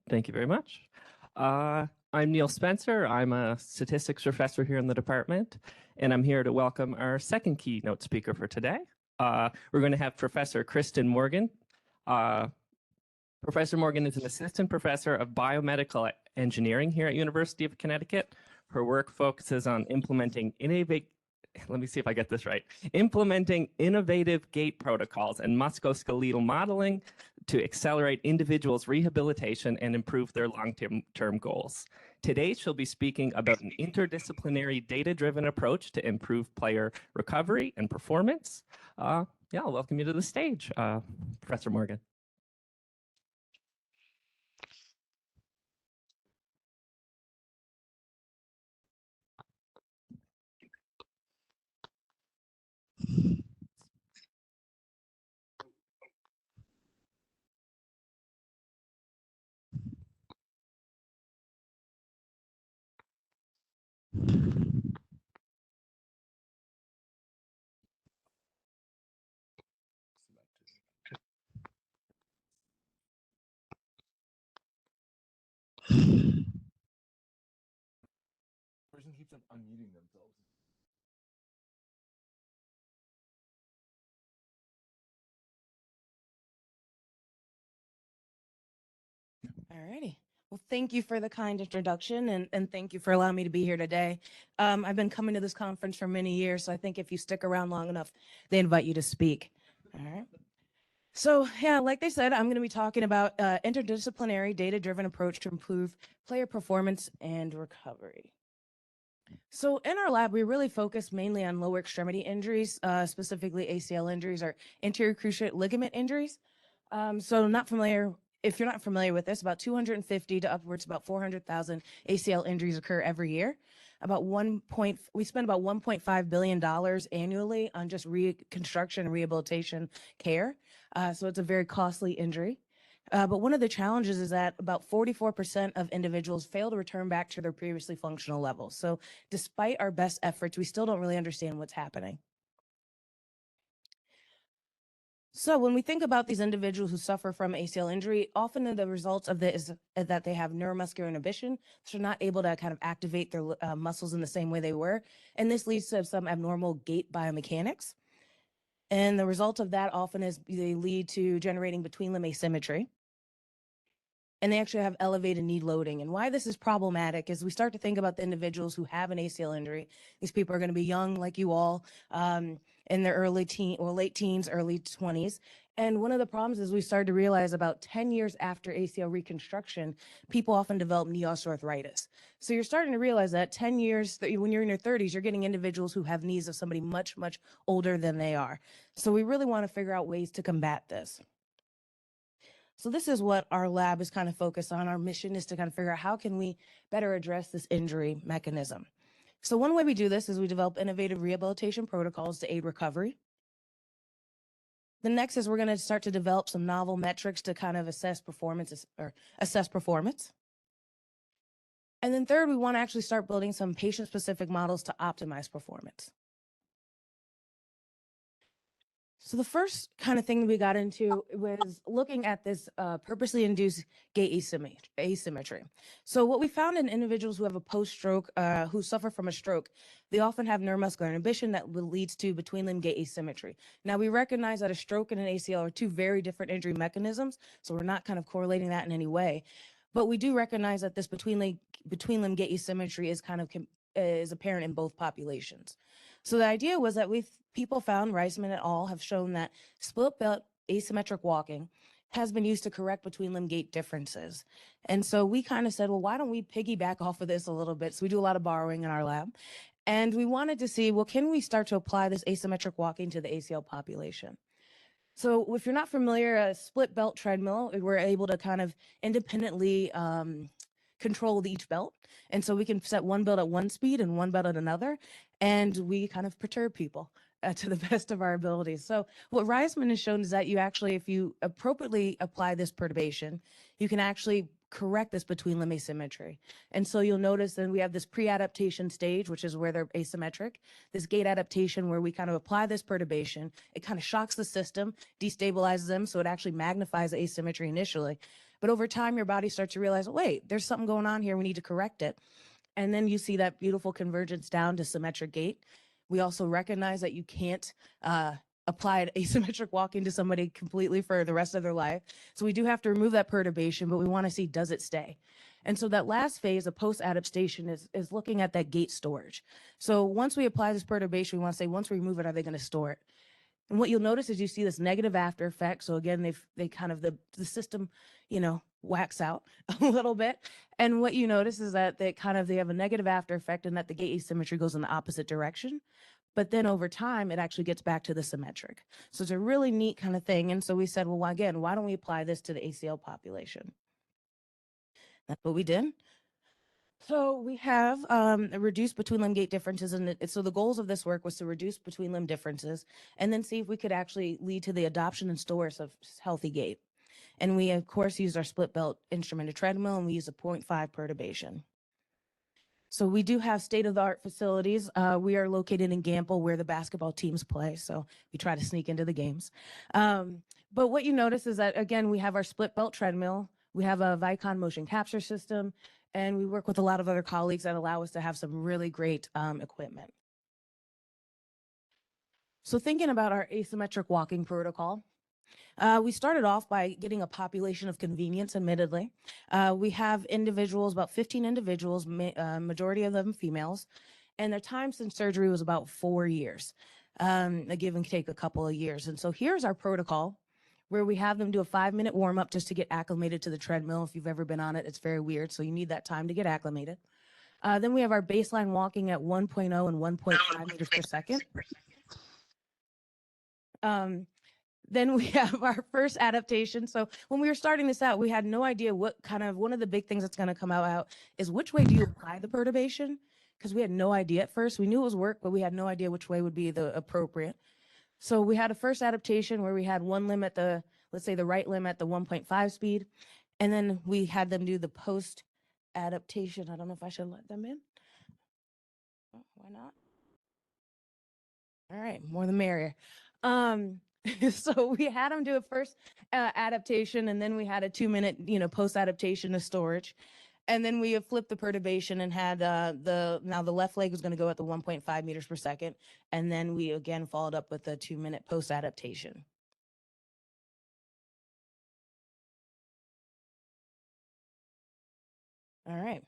Thank you very much. I'm Neil Spencer. I'm a statistics professor here in the department, and I'm here to welcome our second keynote speaker for today. We're going to have Professor Kristin Morgan. Professor Morgan is an assistant professor of biomedical engineering here at University of Connecticut. Her work focuses on implementing innovative gait protocols and musculoskeletal modeling to accelerate individuals' rehabilitation and improve their long-term goals. Today, she'll be speaking about an interdisciplinary data-driven approach to improve player recovery and performance. I'll welcome you to the stage, Professor Morgan. Person keeps on unmuting themselves. Alrighty. Well, thank you for the kind introduction and thank you for allowing me to be here today. I've been coming to this conference for many years, so I think if you stick around long enough, they invite you to speak. All right. So yeah, like they said, I'm going to be talking about interdisciplinary data-driven approach to improve player performance and recovery. So in our lab, we really focus mainly on lower extremity injuries, specifically ACL injuries or anterior cruciate ligament injuries. If you're not familiar with this, about 250 to upwards about 400,000 ACL injuries occur every year. We spend about $1.5 billion annually on just reconstruction and rehabilitation care. So it's a very costly injury. But one of the challenges is that about 44% of individuals fail to return back to their previously functional levels. So despite our best efforts, we still don't really understand what's happening. So when we think about these individuals who suffer from ACL injury, often the results of this is that they have neuromuscular inhibition, so they're not able to kind of activate their muscles in the same way they were. And this leads to some abnormal gait biomechanics. And the result of that often is they lead to generating between limb asymmetry. And they actually have elevated knee loading. And why this is problematic is we start to think about the individuals who have an ACL injury. These people are going to be young like you all, in their late teens, early 20s. And one of the problems is we started to realize about 10 years after ACL reconstruction, people often develop knee osteoarthritis. So you're starting to realize that 10 years, when you're in your 30s, you're getting individuals who have knees of somebody much, much older than they are. So we really want to figure out ways to combat this. So this is what our lab is kind of focused on. Our mission is to kind of figure out how can we better address this injury mechanism. So one way we do this is we develop innovative rehabilitation protocols to aid recovery. The next is we're going to start to develop some novel metrics to kind of assess performance. And then third, we want to actually start building some patient-specific models to optimize performance. So the first kind of thing that we got into was looking at this purposely induced gait asymmetry. So what we found in individuals who have a post-stroke, who suffer from a stroke, they often have neuromuscular inhibition that leads to between limb gait asymmetry. Now we recognize that a stroke and an ACL are two very different injury mechanisms, so we're not kind of correlating that in any way. But we do recognize that this between limb gait asymmetry is kind of is apparent in both populations. So the idea was that people found, Reisman et al. Have shown that split belt asymmetric walking has been used to correct between limb gait differences. And so we kind of said, well, why don't we piggyback off of this a little bit? So we do a lot of borrowing in our lab. And we wanted to see, well, can we start to apply this asymmetric walking to the ACL population? So if you're not familiar, a split belt treadmill, we're able to kind of independently control each belt. And so we can set one belt at one speed and one belt at another. And we kind of perturb people to the best of our abilities. So what Reisman has shown is that you actually, if you appropriately apply this perturbation, you can actually correct this between limb asymmetry. And so you'll notice that we have this pre-adaptation stage, which is where they're asymmetric, this gait adaptation where we kind of apply this perturbation, it kind of shocks the system, destabilizes them, so it actually magnifies the asymmetry initially. But over time, your body starts to realize, wait, there's something going on here. We need to correct it. And then you see that beautiful convergence down to symmetric gait. We also recognize that you can't apply asymmetric walking to somebody completely for the rest of their life. So we do have to remove that perturbation, but we want to see, does it stay? And so that last phase of post-adaptation is looking at that gait storage. So once we apply this perturbation, we want to say, once we remove it, are they going to store it? And what you'll notice is you see this negative after effect. So again, they kind of, the system, whacks out a little bit. And what you notice is that they have a negative after effect, and that the gait asymmetry goes in the opposite direction. But then over time, it actually gets back to the symmetric. So it's a really neat kind of thing. And so we said, well, again, why don't we apply this to the ACL population? That's what we did. So we have reduced between limb gait differences. And so the goals of this work was to reduce between limb differences and then see if we could actually lead to the adoption and storage of healthy gait. And we, of course, used our split belt instrumented treadmill, and we use a 0.5 perturbation. So we do have state-of-the-art facilities. We are located in Gamble, where the basketball teams play. So we try to sneak into the games. But what you notice is that, again, we have our split belt treadmill. We have a Vicon motion capture system, and we work with a lot of other colleagues that allow us to have some really great equipment. So thinking about our asymmetric walking protocol, we started off by getting a population of convenience, admittedly. We have individuals, about 15 individuals, majority of them females, and their time since surgery was about 4 years, a give and take a couple of years. And so here's our protocol, where we have them do a 5-minute warm-up just to get acclimated to the treadmill. If you've ever been on it, it's very weird, so you need that time to get acclimated. Then we have our baseline walking at 1.0 and 1.5 meters per second. Then we have our first adaptation. So when we were starting this out, we had no idea what one of the big things that's going to come out is which way do you apply the perturbation? Because we had no idea at first. We knew it was work, but we had no idea which way would be the appropriate. So we had a first adaptation where we had one limb at let's say the right limb at the 1.5 speed. And then we had them do the post adaptation. I don't know if I should let them in. Oh, why not? All right, more the merrier. So we had them do a first adaptation, and then we had a 2-minute, post-adaptation to storage. And then we flipped the perturbation and had now the left leg was going to go at the 1.5 meters per second. And then we again followed up with a 2-minute post-adaptation. All right.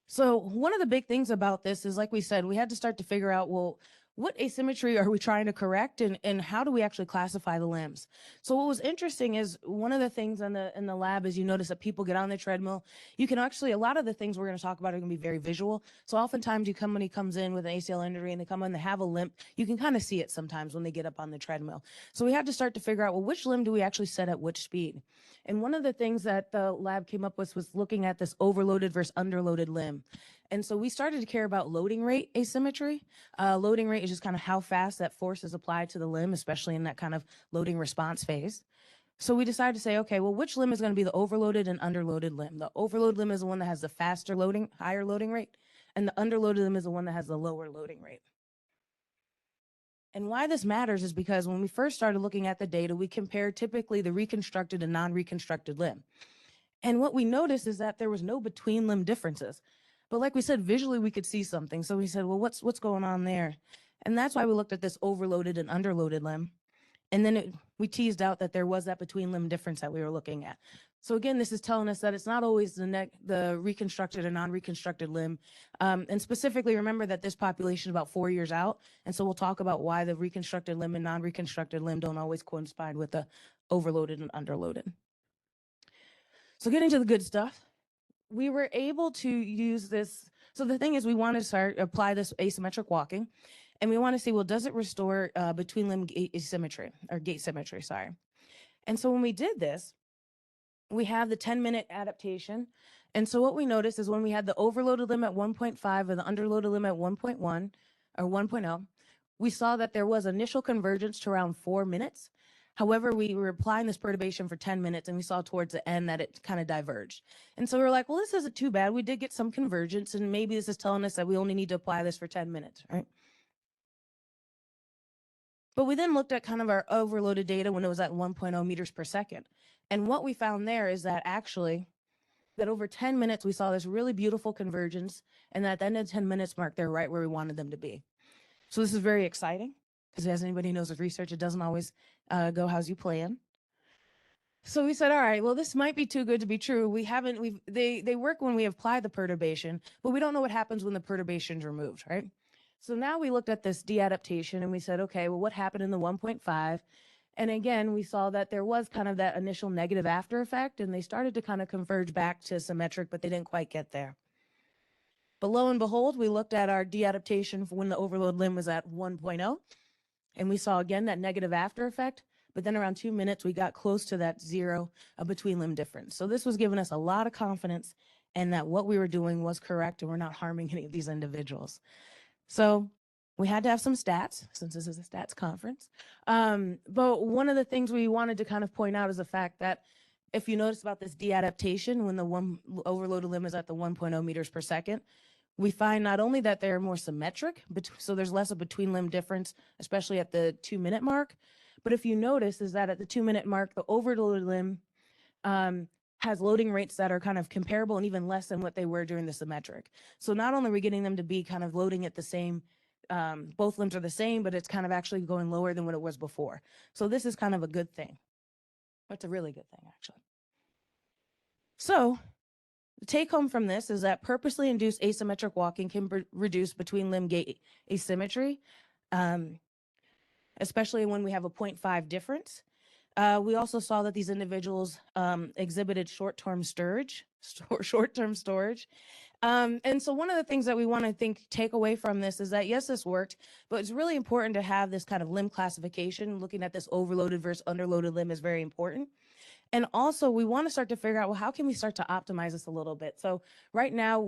So one of the big things about this is, like we said, we had to start to figure out, well, what asymmetry are we trying to correct, and how do we actually classify the limbs? So what was interesting is one of the things in the lab is you notice that people get on the treadmill. You can actually, a lot of the things we're going to talk about are going to be very visual. So oftentimes somebody comes in with an ACL injury and they come in, they have a limp. You can kind of see it sometimes when they get up on the treadmill. So we had to start to figure out, well, which limb do we actually set at which speed? And one of the things that the lab came up with was looking at this overloaded versus underloaded limb. And so we started to care about loading rate asymmetry. Loading rate is just kind of how fast that force is applied to the limb, especially in that kind of loading response phase. So we decided to say, okay, well, which limb is going to be the overloaded and underloaded limb? The overloaded limb is the one that has the faster loading, higher loading rate, and the underloaded limb is the one that has the lower loading rate. And why this matters is because when we first started looking at the data, we compared typically the reconstructed and non-reconstructed limb. And what we noticed is that there was no between limb differences. But like we said, visually we could see something. So we said, well, what's going on there? And that's why we looked at this overloaded and underloaded limb. And then we teased out that there was that between limb difference that we were looking at. So again, this is telling us that it's not always the reconstructed or non-reconstructed limb. And specifically, remember that this population is about 4 years out. And so we'll talk about why the reconstructed limb and non-reconstructed limb don't always coincide with the overloaded and underloaded. So getting to the good stuff, we were able to use this. So the thing is, we want to apply this asymmetric walking, and we want to see, well, does it restore between limb asymmetry or gait symmetry, sorry. And so when we did this, we have the 10-minute adaptation. And so what we noticed is when we had the overloaded limb at 1.5 and the underloaded limb at 1.1 or 1.0, we saw that there was initial convergence to around 4 minutes. However, we were applying this perturbation for 10 minutes, and we saw towards the end that it kind of diverged. And so we were like, well, this isn't too bad. We did get some convergence, and maybe this is telling us that we only need to apply this for 10 minutes, right? But we then looked at kind of our overloaded data when it was at 1.0 meters per second. And what we found there is that actually, that over 10 minutes, we saw this really beautiful convergence, and that at the end of the 10 minutes mark, they're right where we wanted them to be. So this is very exciting, because as anybody knows with research, it doesn't always go as you plan. So we said, all right, well, this might be too good to be true. They work when we apply the perturbation, but we don't know what happens when the perturbation's removed, right? So now we looked at this deadaptation and we said, okay, well, what happened in the 1.5? And again, we saw that there was kind of that initial negative after effect, and they started to kind of converge back to symmetric, but they didn't quite get there. But lo and behold, we looked at our deadaptation for when the overload limb was at 1.0, and we saw again that negative after effect. But then around 2 minutes, we got close to that 0 between limb difference. So this was giving us a lot of confidence in that what we were doing was correct and we're not harming any of these individuals. So we had to have some stats, since this is a stats conference. But one of the things we wanted to kind of point out is the fact that if you notice about this deadaptation, when the overloaded limb is at the 1.0 meters per second, we find not only that they're more symmetric, so there's less of between limb difference, especially at the 2 minute mark. But if you notice is that at the 2 minute mark, the overloaded limb has loading rates that are kind of comparable and even less than what they were during the symmetric. So not only are we getting them to be kind of loading at the same, both limbs are the same, but it's kind of actually going lower than what it was before. So this is kind of a good thing. It's a really good thing, actually. So the take home from this is that purposely induced asymmetric walking can reduce between limb gait asymmetry, especially when we have a 0.5 difference. We also saw that these individuals exhibited short-term storage. And so one of the things that we want to take away from this is that, yes, this worked, but it's really important to have this kind of limb classification. Looking at this overloaded versus underloaded limb is very important. And also we want to start to figure out, well, how can we start to optimize this a little bit? So right now,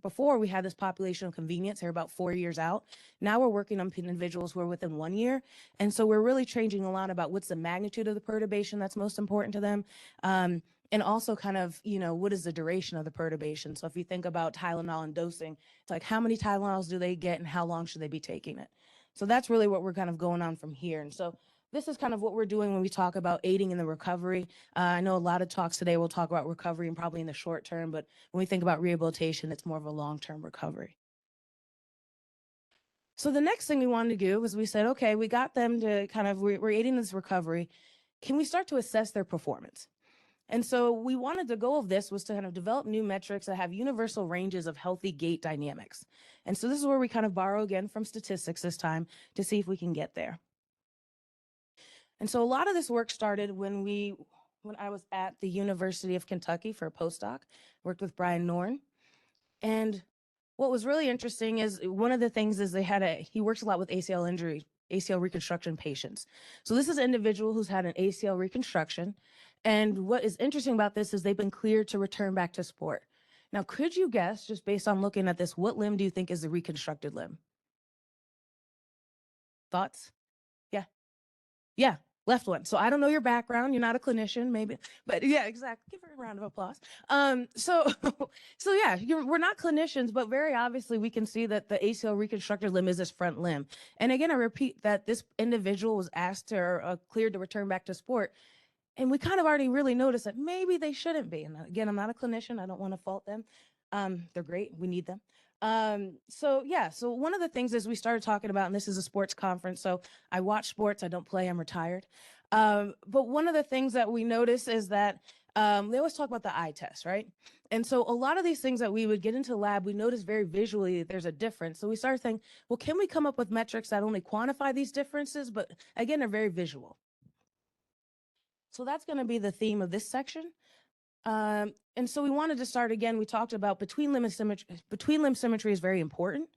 before we had this population of convenience, they're about 4 years out. Now we're working on individuals who are within 1 year. And so we're really changing a lot about what's the magnitude of the perturbation that's most important to them. And also kind of, what is the duration of the perturbation? So if you think about Tylenol and dosing, it's like, how many Tylenols do they get and how long should they be taking it? So that's really what we're kind of going on from here. And so this is kind of what we're doing when we talk about aiding in the recovery. I know a lot of talks today will talk about recovery and probably in the short term, but when we think about rehabilitation, it's more of a long-term recovery. So the next thing we wanted to do was we said, okay, we got them to kind of, we're aiding this recovery. Can we start to assess their performance? And so we wanted the goal of this was to kind of develop new metrics that have universal ranges of healthy gait dynamics. And so this is where we kind of borrow again from statistics this time to see if we can get there. And so a lot of this work started when I was at the University of Kentucky for a postdoc, worked with Brian Norn. And what was really interesting is one of the things is he works a lot with ACL injury, ACL reconstruction patients. So this is an individual who's had an ACL reconstruction. And what is interesting about this is they've been cleared to return back to sport. Now, could you guess, just based on looking at this, what limb do you think is the reconstructed limb? Thoughts? Yeah, left one. So I don't know your background. You're not a clinician, maybe, but yeah, exactly. Give her a round of applause. So yeah, we're not clinicians, but very obviously we can see that the ACL reconstructed limb is this front limb. And again, I repeat that this individual was asked or cleared to return back to sport. And we kind of already really noticed that maybe they shouldn't be. And again, I'm not a clinician. I don't want to fault them. They're great. We need them. So one of the things is we started talking about, and this is a sports conference, so I watch sports, I don't play, I'm retired. But one of the things that we notice is that they always talk about the eye test, right? And so a lot of these things that we would get into the lab, we notice very visually that there's a difference. So we started thinking, well, can we come up with metrics that only quantify these differences, but again, are very visual? So that's going to be the theme of this section. And so we wanted to start again. We talked about between limb symmetry is very important,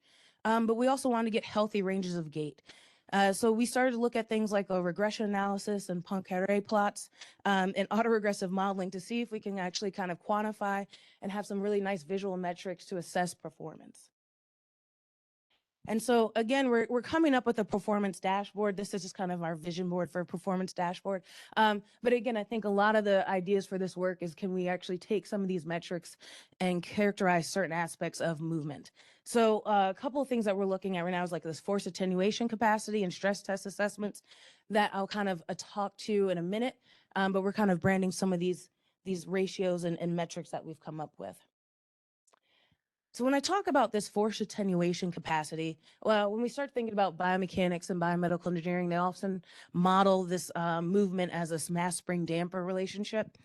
but we also wanted to get healthy ranges of gait. So we started to look at things like a regression analysis and Poincaré plots and autoregressive modeling to see if we can actually kind of quantify and have some really nice visual metrics to assess performance. And so again, we're coming up with a performance dashboard. This is just kind of our vision board for a performance dashboard. But again, I think a lot of the ideas for this work is, can we actually take some of these metrics and characterize certain aspects of movement? So a couple of things that we're looking at right now is like this force attenuation capacity and stress test assessments that I'll kind of talk to in a minute. but we're kind of branding some of these ratios and metrics that we've come up with. So when I talk about this force attenuation capacity, well, when we start thinking about biomechanics and biomedical engineering, they often model this movement as a mass spring damper relationship.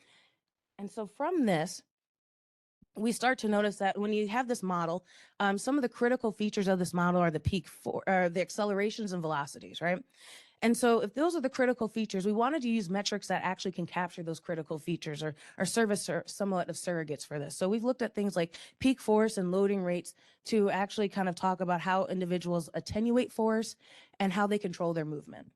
And so from this, we start to notice that when you have this model, some of the critical features of this model are the accelerations and velocities, right? And so if those are the critical features, we wanted to use metrics that actually can capture those critical features or serve as somewhat of surrogates for this. So we've looked at things like peak force and loading rates to actually kind of talk about how individuals attenuate force and how they control their movement.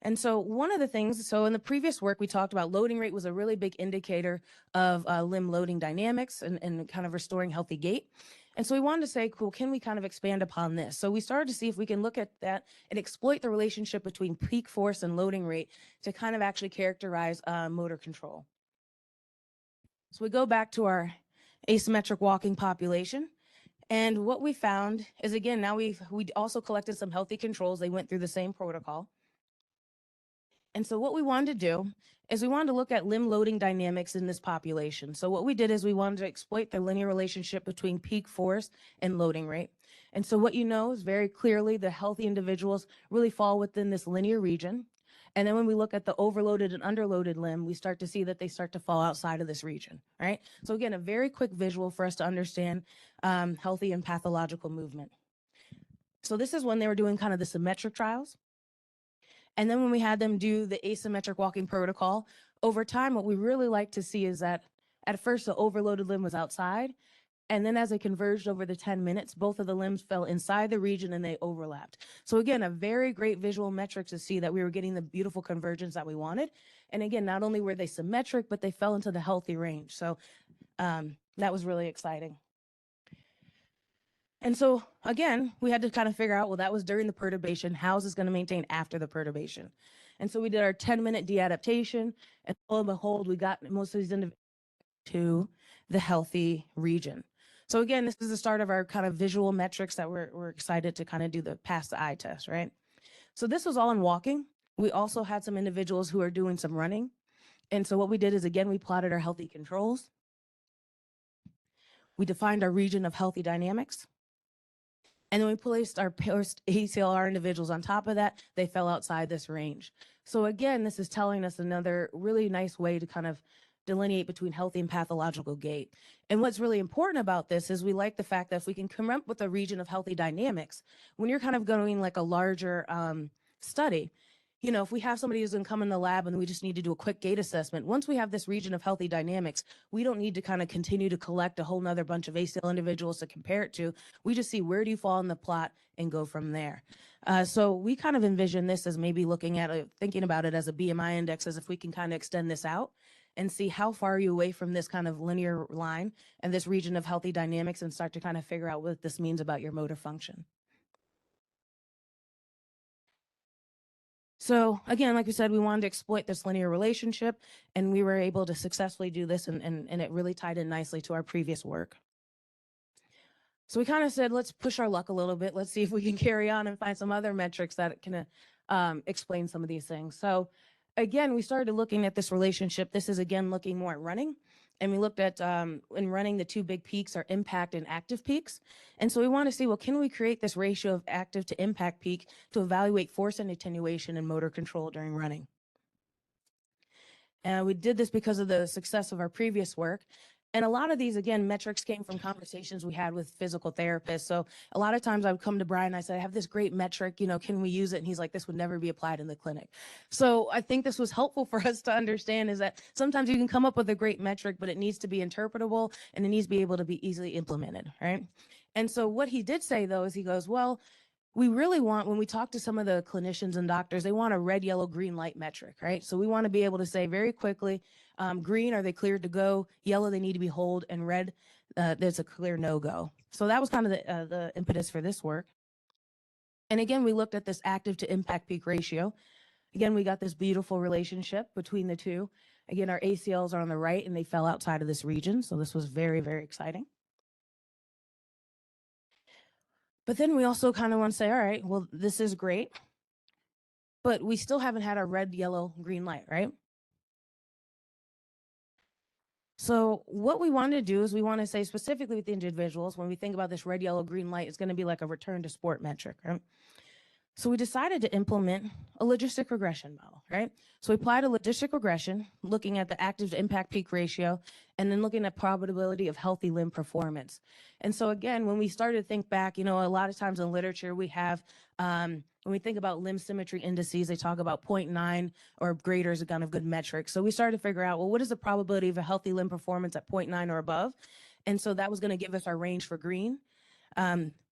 And so one of the things, so in the previous work, we talked about loading rate was a really big indicator of limb loading dynamics and kind of restoring healthy gait. And so we wanted to say, cool, can we kind of expand upon this? So we started to see if we can look at that and exploit the relationship between peak force and loading rate to kind of actually characterize motor control. So we go back to our asymmetric walking population. And what we found is, again, now we also collected some healthy controls. They went through the same protocol. And so what we wanted to do is we wanted to look at limb loading dynamics in this population. So what we did is we wanted to exploit the linear relationship between peak force and loading rate. And so what you know is very clearly the healthy individuals really fall within this linear region. And then when we look at the overloaded and underloaded limb, we start to see that they start to fall outside of this region, right? So again, a very quick visual for us to understand healthy and pathological movement. So this is when they were doing kind of the symmetric trials. And then when we had them do the asymmetric walking protocol, over time, what we really like to see is that at first the overloaded limb was outside. And then as it converged over the 10 minutes, both of the limbs fell inside the region and they overlapped. So again, a very great visual metric to see that we were getting the beautiful convergence that we wanted. And again, not only were they symmetric, but they fell into the healthy range. So that was really exciting. And so again, we had to kind of figure out, well, that was during the perturbation. How is this going to maintain after the perturbation? And so we did our 10-minute deadaptation, and lo and behold, we got most of these individuals to the healthy region. So again, this is the start of our kind of visual metrics that we're excited to kind of do the pass the eye test, right? So this was all in walking. We also had some individuals who are doing some running. And so what we did is, again, we plotted our healthy controls. We defined our region of healthy dynamics. And then we placed our post-ACLR individuals on top of that. They fell outside this range. So again, this is telling us another really nice way to kind of delineate between healthy and pathological gait. And what's really important about this is we like the fact that if we can come up with a region of healthy dynamics, when you're kind of going like a larger study, you know, if we have somebody who's going to come in the lab and we just need to do a quick gait assessment, once we have this region of healthy dynamics, we don't need to kind of continue to collect a whole nother bunch of ACL individuals to compare it to. We just see where do you fall in the plot and go from there. So we kind of envision this as maybe looking at thinking about it as a BMI index, as if we can kind of extend this out and see how far are you away from this kind of linear line and this region of healthy dynamics and start to kind of figure out what this means about your motor function. So again, like we said, we wanted to exploit this linear relationship, and we were able to successfully do this, and it really tied in nicely to our previous work. So we kind of said, let's push our luck a little bit. Let's see if we can carry on and find some other metrics that can explain some of these things. So again, we started looking at this relationship. This is, again, looking more at running. And we looked at, in running, the two big peaks are impact and active peaks. And so we want to see, well, can we create this ratio of active to impact peak to evaluate force and attenuation and motor control during running? And we did this because of the success of our previous work. And a lot of these, again, metrics came from conversations we had with physical therapists. So a lot of times I would come to Brian and I said, I have this great metric, you know, can we use it? And he's like, this would never be applied in the clinic. So I think this was helpful for us to understand, is that sometimes you can come up with a great metric, but it needs to be interpretable and it needs to be able to be easily implemented, right? And so what he did say, though, is he goes, well, we really want, when we talk to some of the clinicians and doctors, they want a red, yellow, green light metric, right? So we want to be able to say very quickly, green, are they cleared to go? Yellow, they need to be hold, and red, there's a clear no-go. So that was kind of the impetus for this work. And again, we looked at this active to impact peak ratio. Again, we got this beautiful relationship between the two. Again, our ACLs are on the right and they fell outside of this region. So this was very, very exciting. But then we also kind of want to say, all right, well, this is great. but we still haven't had our red, yellow, green light, right? So what we want to do is we want to say specifically with the individuals, when we think about this red, yellow, green light, it's going to be like a return to sport metric, right? So we decided to implement a logistic regression model, right? So we applied a logistic regression, looking at the active to impact peak ratio, and then looking at probability of healthy limb performance. And so again, when we started to think back, a lot of times in literature, we have, when we think about limb symmetry indices, they talk about 0.9 or greater is a kind of good metric. So we started to figure out, well, what is the probability of a healthy limb performance at 0.9 or above? And so that was going to give us our range for green.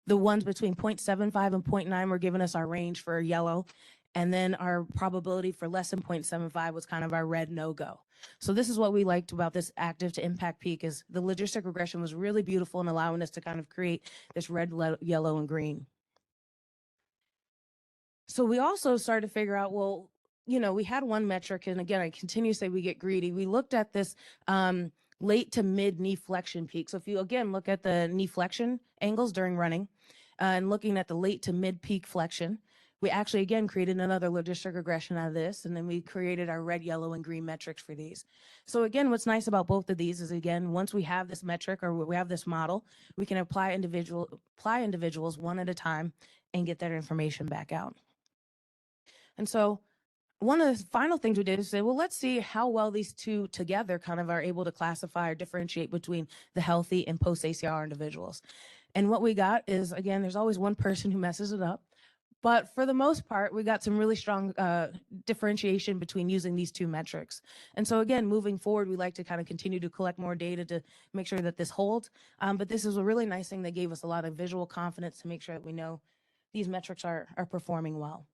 The ones between 0.75 and 0.9 were giving us our range for yellow. And then our probability for less than 0.75 was kind of our red no-go. So this is what we liked about this active to impact peak, is the logistic regression was really beautiful in allowing us to kind of create this red, yellow, and green. So we also started to figure out, well, we had one metric, and again, I continue to say we get greedy. We looked at this late to mid knee flexion peak. So if you, again, look at the knee flexion angles during running, and looking at the late to mid peak flexion, we actually, again, created another logistic regression out of this, and then we created our red, yellow, and green metrics for these. So again, what's nice about both of these is, again, once we have this metric or we have this model, we can apply individuals one at a time and get that information back out. And so one of the final things we did is say, well, let's see how well these two together kind of are able to classify or differentiate between the healthy and post-ACR individuals. And what we got is, again, there's always one person who messes it up. But for the most part, we got some really strong differentiation between using these two metrics. And so again, moving forward, we like to kind of continue to collect more data to make sure that this holds. But this is a really nice thing that gave us a lot of visual confidence to make sure that we know these metrics are performing well.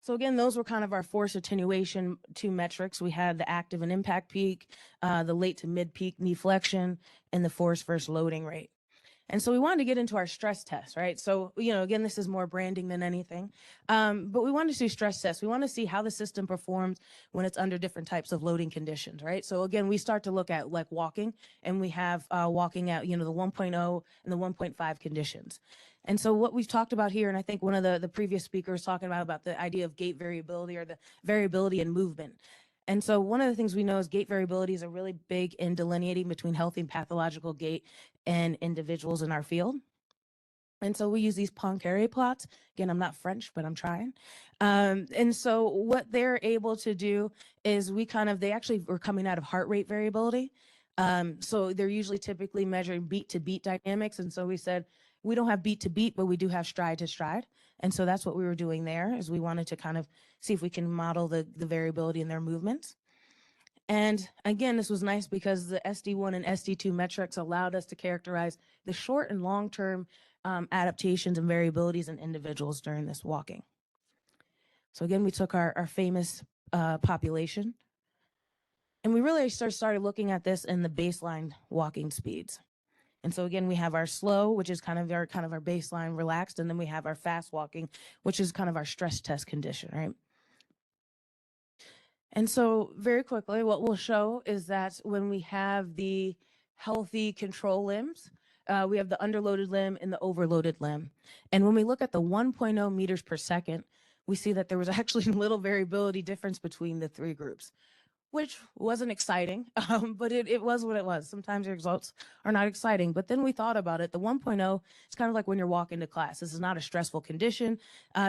So again, those were kind of our force attenuation two metrics. We had the active and impact peak, the late to mid peak knee flexion, and the force versus loading rate. And so we wanted to get into our stress test, right? So, again, this is more branding than anything. But we wanted to do stress tests. We want to see how the system performs when it's under different types of loading conditions, right? So again, we start to look at like walking, and we have walking at, the 1.0 and the 1.5 conditions. And so what we've talked about here, and I think one of the previous speakers talking about the idea of gait variability or the variability in movement. And so one of the things we know is gait variability is a really big in delineating between healthy and pathological gait and individuals in our field. And so we use these Poincaré plots. Again, I'm not French, but I'm trying. And so what they're able to do is they actually were coming out of heart rate variability. So they're usually typically measuring beat to beat dynamics. And so we said, we don't have beat to beat, but we do have stride to stride. And so that's what we were doing there, is we wanted to kind of see if we can model the variability in their movements. And again, this was nice because the SD1 and SD2 metrics allowed us to characterize the short and long-term adaptations and variabilities in individuals during this walking. So again, we took our famous population, and we really started looking at this in the baseline walking speeds. And so again, we have our slow, which is kind of our baseline relaxed, and then we have our fast walking, which is kind of our stress test condition, right? And so very quickly, what we'll show is that when we have the healthy control limbs, we have the underloaded limb and the overloaded limb. And when we look at the 1.0 meters per second, we see that there was actually little variability difference between the three groups, which wasn't exciting, but it was what it was. Sometimes the results are not exciting, but then we thought about it. The 1.0 is kind of like when you're walking to class. This is not a stressful condition.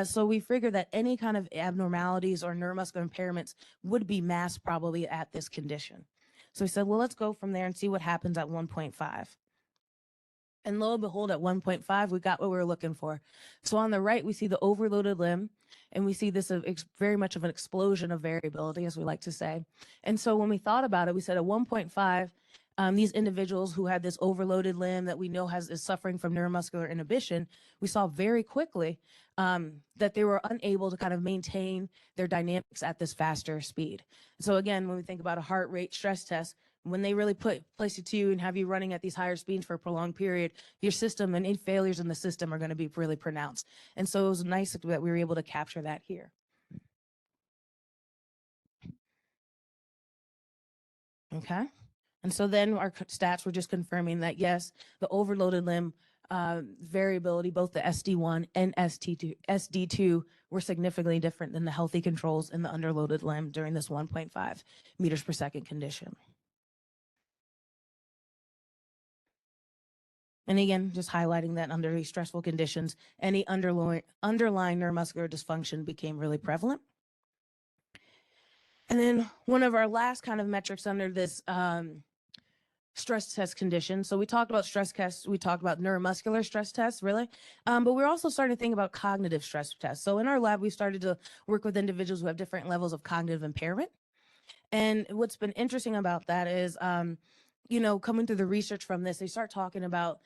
So we figured that any kind of abnormalities or neuromuscular impairments would be masked probably at this condition. So we said, well, let's go from there and see what happens at 1.5. And lo and behold, at 1.5, we got what we were looking for. So on the right, we see the overloaded limb, and we see this very much of an explosion of variability, as we like to say. And so when we thought about it, we said at 1.5, these individuals who had this overloaded limb that we know is suffering from neuromuscular inhibition, we saw very quickly that they were unable to kind of maintain their dynamics at this faster speed. So again, when we think about a heart rate stress test, when they really place it to you and have you running at these higher speeds for a prolonged period, your system and any failures in the system are going to be really pronounced. And so it was nice that we were able to capture that here. Okay. And so then our stats were just confirming that, yes, the overloaded limb variability, both the SD1 and SD2 were significantly different than the healthy controls in the underloaded limb during this 1.5 meters per second condition. And again, just highlighting that under these stressful conditions, any underlying neuromuscular dysfunction became really prevalent. And then one of our last kind of metrics under this stress test condition. So we talked about stress tests, we talked about neuromuscular stress tests, really. But we're also starting to think about cognitive stress tests. So in our lab, we started to work with individuals who have different levels of cognitive impairment. And what's been interesting about that is, you know, coming through the research from this, they start talking about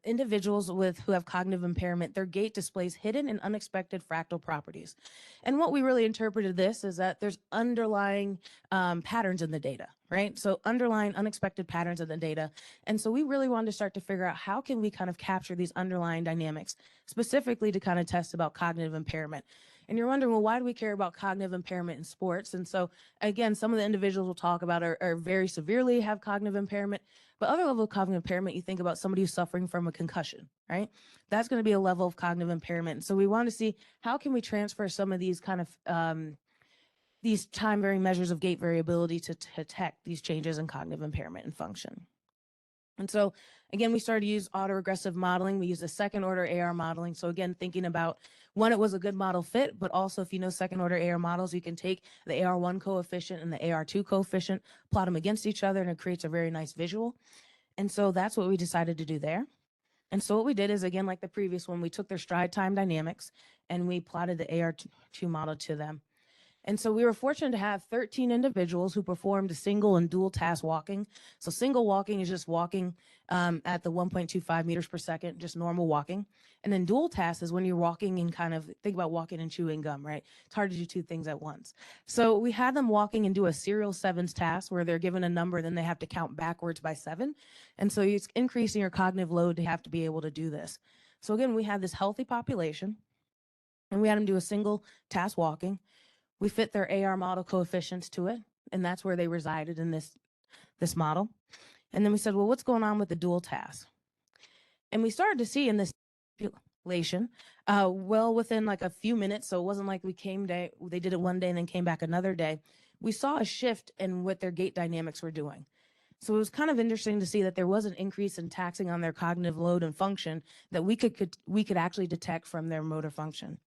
individuals who have cognitive impairment, their gait displays hidden and unexpected fractal properties. And what we really interpreted this is that there's underlying patterns in the data, right? So underlying unexpected patterns in the data. And so we really wanted to start to figure out how can we kind of capture these underlying dynamics, specifically to kind of test about cognitive impairment. And you're wondering, well, why do we care about cognitive impairment in sports? And so, again, some of the individuals we'll talk about are very severely have cognitive impairment, but other level of cognitive impairment, you think about somebody who's suffering from a concussion, right? That's going to be a level of cognitive impairment. And so we want to see how can we transfer some of these kind of these time-varying measures of gait variability to detect these changes in cognitive impairment and function. And so, again, we started to use autoregressive modeling. We use a second-order AR modeling. So again, thinking about, one, it was a good model fit, but also if you know second-order AR models, you can take the AR1 coefficient and the AR2 coefficient, plot them against each other, and it creates a very nice visual. And so that's what we decided to do there. And so what we did is, again, like the previous one, we took their stride time dynamics, and we plotted the AR2 model to them. And so we were fortunate to have 13 individuals who performed single and dual task walking. So single walking is just walking at the 1.25 meters per second, just normal walking. And then dual task is when you're walking and kind of think about walking and chewing gum, right? It's hard to do two things at once. So we had them walking and do a serial sevens task where they're given a number, then they have to count backwards by 7. And so it's increasing your cognitive load to have to be able to do this. So again, we had this healthy population, and we had them do a single task walking. We fit their AR model coefficients to it, and that's where they resided in this model. And then we said, well, what's going on with the dual task? And we started to see in this population, well within like a few minutes, so it wasn't like they did it one day and then came back another day, we saw a shift in what their gait dynamics were doing. So it was kind of interesting to see that there was an increase in taxing on their cognitive load and function that we could actually detect from their motor function.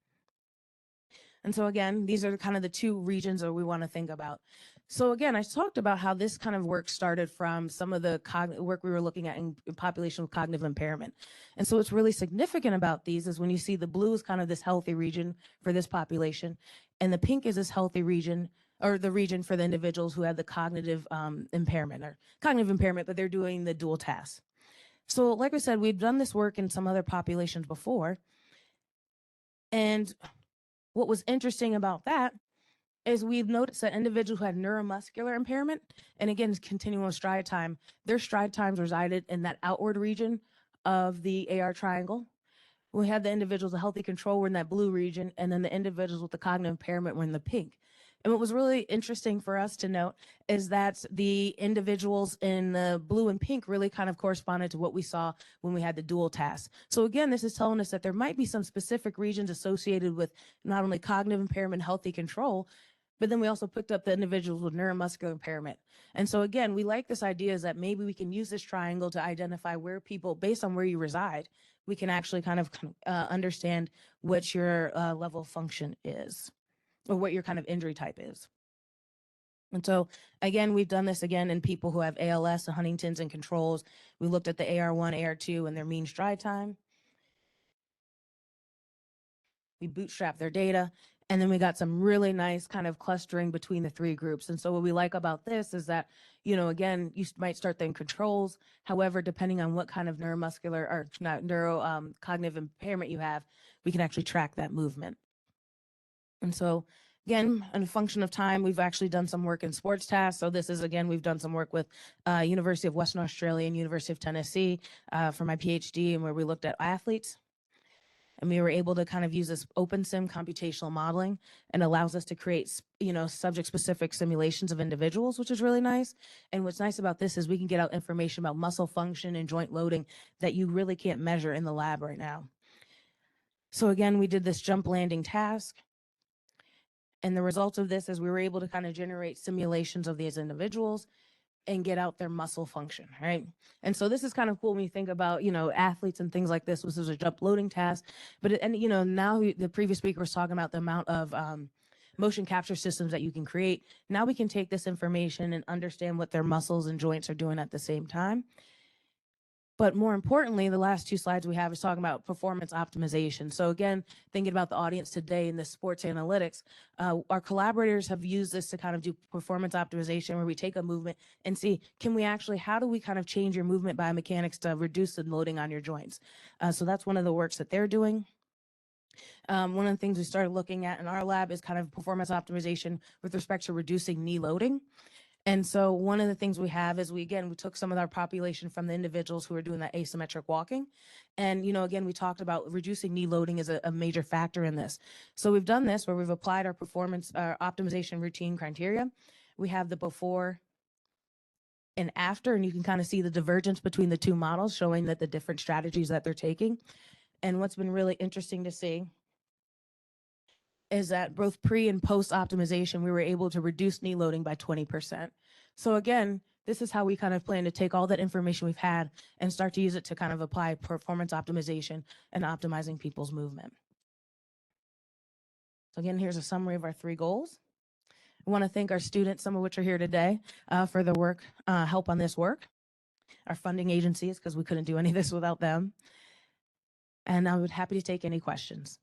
And so again, these are kind of the two regions that we want to think about. So again, I talked about how this kind of work started from some of the work we were looking at in population with cognitive impairment. And so what's really significant about these is when you see the blue is kind of this healthy region for this population, and the pink is this healthy region, or the region for the individuals who have the cognitive impairment, but they're doing the dual tasks. So like I said, we've done this work in some other populations before. And what was interesting about that is we've noticed that individuals who had neuromuscular impairment, and again, continual stride time, their stride times resided in that outward region of the AR triangle. We had the individuals with healthy control were in that blue region, and then the individuals with the cognitive impairment were in the pink. And what was really interesting for us to note is that the individuals in the blue and pink really kind of corresponded to what we saw when we had the dual task. So again, this is telling us that there might be some specific regions associated with not only cognitive impairment, healthy control, but then we also picked up the individuals with neuromuscular impairment. And so again, we like this idea is that maybe we can use this triangle to identify where people, based on where you reside, we can actually kind of understand what your level of function is, or what your kind of injury type is. And so again, we've done this again in people who have ALS, and Huntington's, and controls. We looked at the AR1, AR2, and their mean stride time. We bootstrapped their data, and then we got some really nice kind of clustering between the three groups. And so what we like about this is that, you know, again, you might start them controls. However, depending on what kind of neuromuscular or cognitive impairment you have, we can actually track that movement. And so again, in a function of time, we've actually done some work in sports tasks. So this is, again, we've done some work with University of Western Australia and University of Tennessee for my PhD, and where we looked at athletes. And we were able to kind of use this OpenSim computational modeling, and allows us to create, subject-specific simulations of individuals, which is really nice. And what's nice about this is we can get out information about muscle function and joint loading that you really can't measure in the lab right now. So again, we did this jump landing task. And the result of this is we were able to kind of generate simulations of these individuals and get out their muscle function, right? And so this is kind of cool when you think about, athletes and things like this. This was a jump loading task, but now the previous speaker was talking about the amount of motion capture systems that you can create. Now we can take this information and understand what their muscles and joints are doing at the same time. But more importantly, the last two slides we have is talking about performance optimization. So again, thinking about the audience today in the sports analytics, our collaborators have used this to kind of do performance optimization, where we take a movement and see, how do we kind of change your movement biomechanics to reduce the loading on your joints? So that's one of the works that they're doing. One of the things we started looking at in our lab is kind of performance optimization with respect to reducing knee loading. And so one of the things we have is we took some of our population from the individuals who are doing that asymmetric walking. And, again, we talked about reducing knee loading is a major factor in this. So we've done this where we've applied our performance optimization routine criteria. We have the before and after, and you can kind of see the divergence between the two models, showing that the different strategies that they're taking. And what's been really interesting to see is that both pre and post optimization, we were able to reduce knee loading by 20%. So again, this is how we kind of plan to take all that information we've had and start to use it to kind of apply performance optimization and optimizing people's movement. So again, here's a summary of our 3 goals. I want to thank our students, some of which are here today, for the work, help on this work. Our funding agencies, because we couldn't do any of this without them. And I would be happy to take any questions.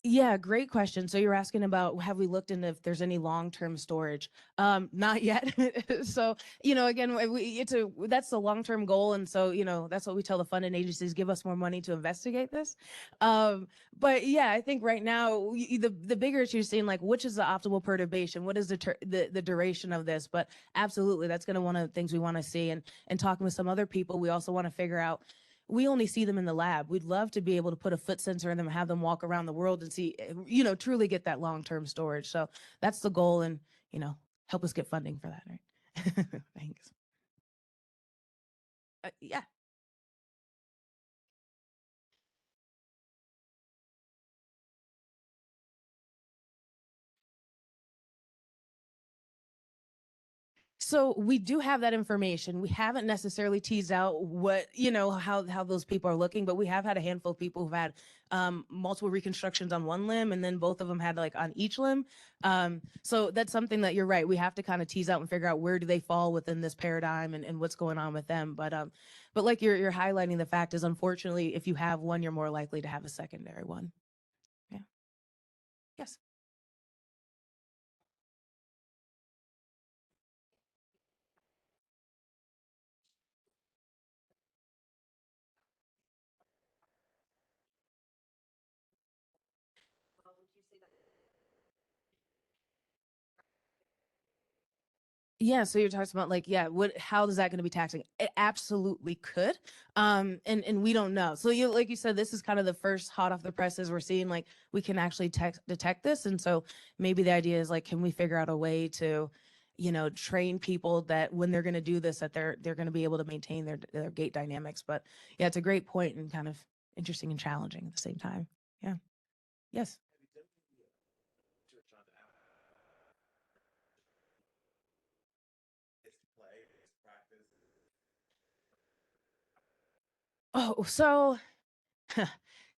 Yeah, great question. So you're asking about, have we looked into if there's any long-term storage? Not yet. So, again, that's the long-term goal. And so, that's what we tell the funding agencies, give us more money to investigate this. But yeah, I think right now, the bigger issue is seeing like, which is the optimal perturbation? What is the duration of this? But absolutely, that's going to one of the things we want to see. And talking with some other people, we also want to figure out, we only see them in the lab. We'd love to be able to put a foot sensor in them and have them walk around the world and see, truly get that long-term storage. So that's the goal, and, help us get funding for that, right? Thanks. Yeah. So we do have that information. We haven't necessarily teased out what, how those people are looking, but we have had a handful of people who've had multiple reconstructions on one limb, and then both of them had like on each limb. So that's something that you're right. We have to kind of tease out and figure out where do they fall within this paradigm and what's going on with them. But like you're highlighting, the fact is, unfortunately, if you have one, you're more likely to have a secondary one. Yeah. Yes. Yeah, so you're talking about like, how is that going to be taxing? It absolutely could. And we don't know. So like you said, this is kind of the first hot off the presses we're seeing, like we can actually detect this. And so maybe the idea is like, can we figure out a way to, train people that when they're going to do this, that they're going to be able to maintain their gait dynamics. But yeah, it's a great point and kind of interesting and challenging at the same time. Yeah. Yes. Oh, so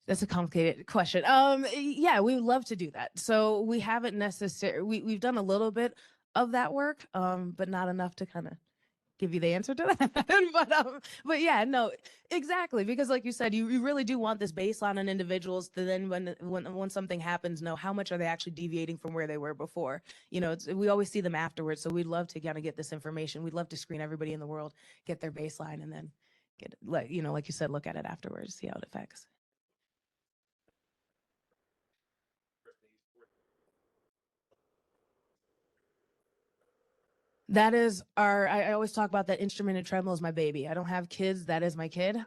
that's a complicated question. Yeah, we would love to do that. So we haven't necessarily, we've done a little bit of that work, but not enough to kind of give you the answer to that. But yeah, no, exactly. Because like you said, you really do want this baseline on individuals to then when something happens, know how much are they actually deviating from where they were before. You know, we always see them afterwards. So we'd love to kind of get this information. We'd love to screen everybody in the world, get their baseline, and then get, like, you know, like you said, look at it afterwards, see how it affects. That is I always talk about that instrumented treadmill is my baby. I don't have kids. That is my kid.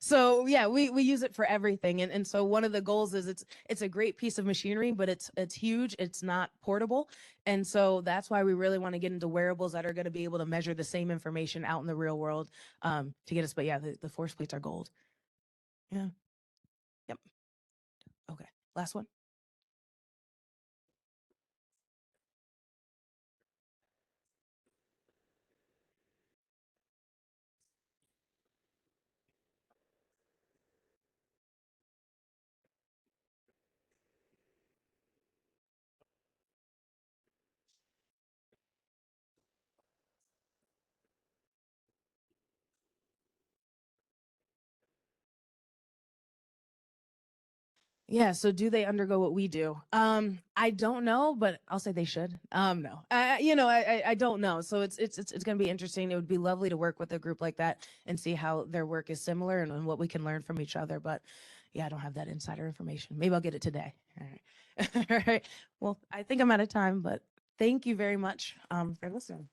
So yeah, we use it for everything. And so one of the goals is it's a great piece of machinery, but it's huge. It's not portable. And so that's why we really want to get into wearables that are going to be able to measure the same information out in the real world, to get us. But yeah, the force plates are gold. Yeah. Yep. Okay. Last one. Yeah, so do they undergo what we do? I don't know, but I'll say they should. No, you know, I don't know. So it's going to be interesting. It would be lovely to work with a group like that and see how their work is similar and what we can learn from each other. But yeah, I don't have that insider information. Maybe I'll get it today. All right. All right. Well, I think I'm out of time, but thank you very much for listening.